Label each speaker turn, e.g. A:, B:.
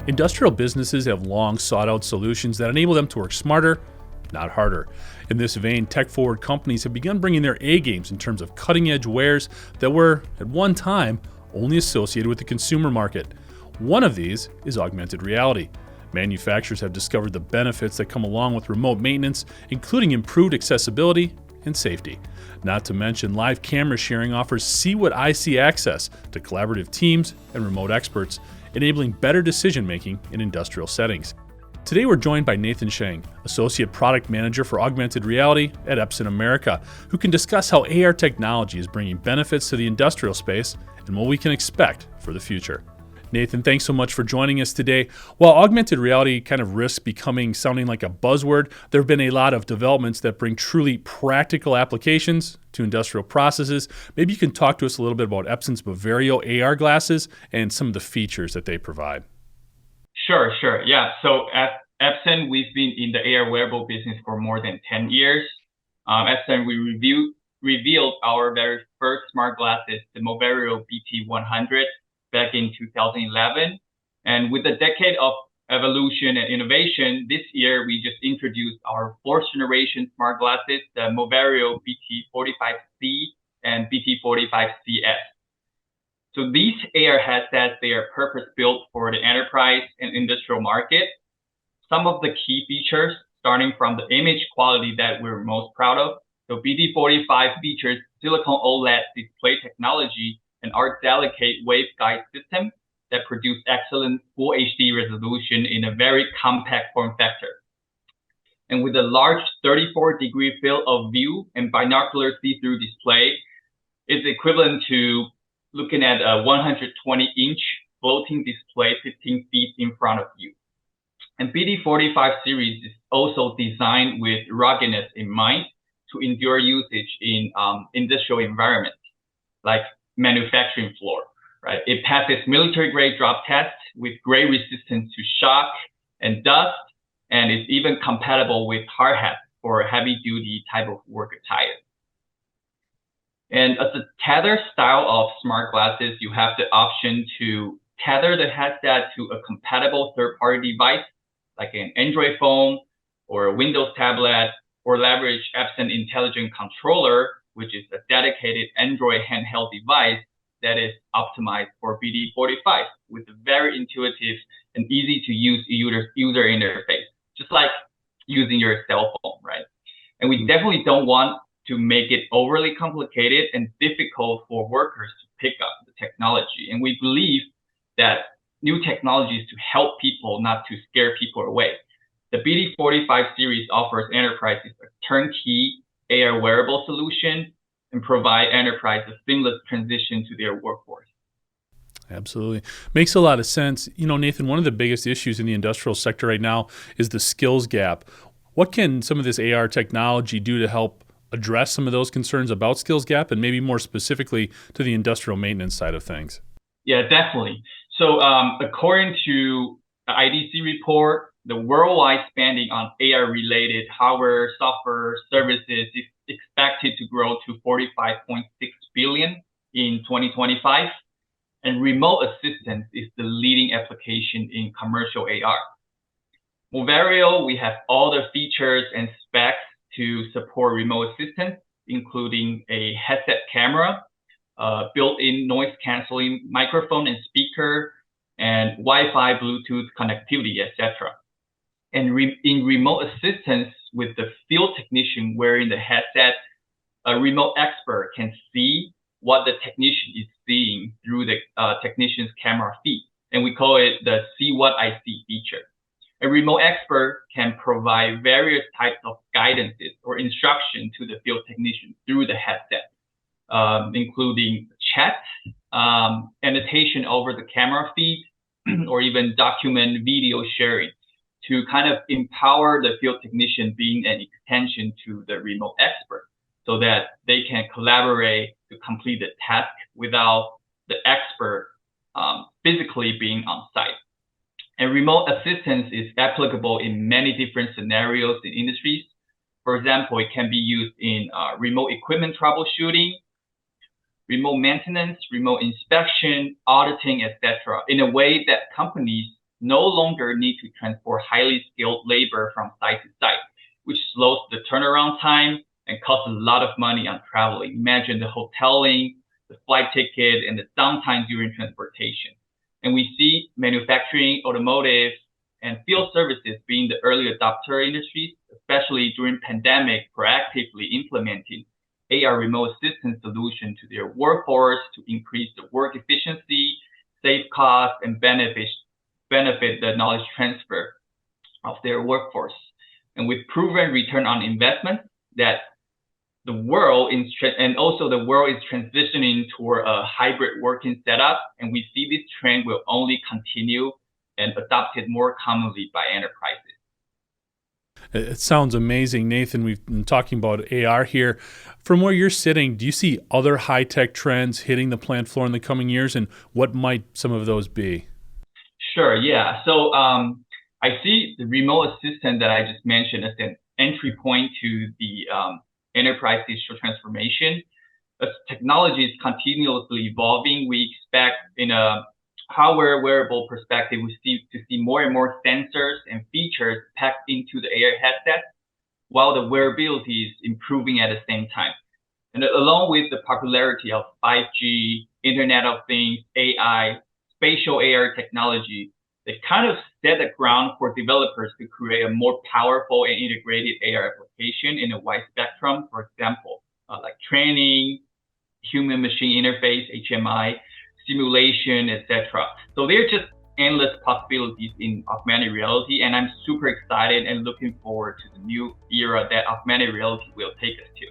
A: Industrial businesses have long sought out solutions that enable them to work smarter, not harder. In this vein, tech-forward companies have begun bringing their A games in terms of cutting-edge wares that were, at one time, only associated with the consumer market. One of these is augmented reality. Manufacturers have discovered the benefits that come along with remote maintenance, including improved accessibility and safety. Not to mention, live camera sharing offers see what I see access to collaborative teams and remote experts, enabling better decision-making in industrial settings. Today we're joined by Nathan Cheng, Associate Product Manager for Augmented Reality at Epson America, who can discuss how AR technology is bringing benefits to the industrial space and what we can expect for the future. Nathan, thanks so much for joining us today. While augmented reality kind of risks sounding like a buzzword, there have been a lot of developments that bring truly practical applications to industrial processes. Maybe you can talk to us a little bit about Epson's Bavario AR glasses and some of the features that they provide.
B: Sure. Yeah. So at Epson, we've been in the AR wearable business for more than 10 years. Epson, we revealed our very first smart glasses, the Bavario BT100, back in 2011. And with a decade of evolution and innovation, this year we just introduced our fourth generation smart glasses, the Bavario BT45C and BT45CS. So these AR headsets, they are purpose-built for the enterprise and industrial market. Some of the key features, starting from the image quality that we're most proud of. So BT45 features silicon OLED display technology and our delicate waveguide system that produce excellent full HD resolution in a very compact form factor. And with a large 34-degree field of view and binocular see-through display, it's equivalent to looking at a 120-inch floating display 15 feet in front of you. And BT45 series is also designed with ruggedness in mind to endure usage in industrial environments, like manufacturing floor, right? It passes military-grade drop tests with great resistance to shock and dust, and it's even compatible with hard hats for heavy-duty type of work attire. And as a tether style of smart glasses, you have the option to tether the headset to a compatible third-party device, like an Android phone or a Windows tablet, or leverage Epson Intelligent Controller, which is a dedicated Android handheld device that is optimized for BT45 with a very intuitive and easy to use user interface, just like using your cell phone, right? And we definitely don't want to make it overly complicated and difficult for workers to pick up the technology. And we believe that new technologies to help people, not to scare people away. The BT45 series offers enterprises a turnkey AR wearable solution and provide enterprise a seamless transition to their workforce.
A: Absolutely. Makes a lot of sense. You know, Nathan, one of the biggest issues in the industrial sector right now is the skills gap. What can some of this AR technology do to help address some of those concerns about skills gap, and maybe more specifically to the industrial maintenance side of things?
B: Yeah, definitely. So according to the IDC report, the worldwide spending on AR-related hardware, software, services is expected to grow to $45.6 billion in 2025. And remote assistance is the leading application in commercial AR. Bavario, we have all the features and specs to support remote assistance, including a headset camera, built-in noise-canceling microphone and speaker, and Wi-Fi, Bluetooth connectivity, etc. And in remote assistance, with the field technician wearing the headset, a remote expert can see what the technician is seeing through the technician's camera feed. And we call it the See What I See feature. A remote expert can provide various types of guidances or instruction to the field technician through the headset, including chat, annotation over the camera feed, or even document video sharing to kind of empower the field technician being an extension to the remote expert so that they can collaborate to complete the task without the expert physically being on site. And remote assistance is applicable in many different scenarios in industries. For example, it can be used in remote equipment troubleshooting, remote maintenance, remote inspection, auditing, etc., in a way that companies no longer need to transport highly skilled labor from site to site, which slows the turnaround time and costs a lot of money on traveling. Imagine the hoteling, the flight ticket, and the downtime during transportation. And we see manufacturing, automotive, and field services being the early adopter industries, especially during pandemic, proactively implementing AR remote assistance solution to their workforce to increase the work efficiency, save costs, and benefit the knowledge transfer of their workforce. And with proven return on investment that the world is transitioning toward a hybrid working setup, and we see this trend will only continue and adopted more commonly by enterprises.
A: It sounds amazing, Nathan. We've been talking about AR here. From where you're sitting, do you see other high-tech trends hitting the plant floor in the coming years, and what might some of those be?
B: Sure, yeah. So I see the remote assistant that I just mentioned as an entry point to the enterprise digital transformation. As technology is continuously evolving, we expect in a hardware wearable perspective, we see more and more sensors and features packed into the AR headset, while the wearability is improving at the same time. And along with the popularity of 5G, Internet of Things, AI, spatial AR technology, they kind of set the ground for developers to create a more powerful and integrated AR application in a wide spectrum, for example, like training, human-machine interface, HMI, simulation, etc. So there are just endless possibilities in augmented reality, and I'm super excited and looking forward to the new era that augmented reality will take us to.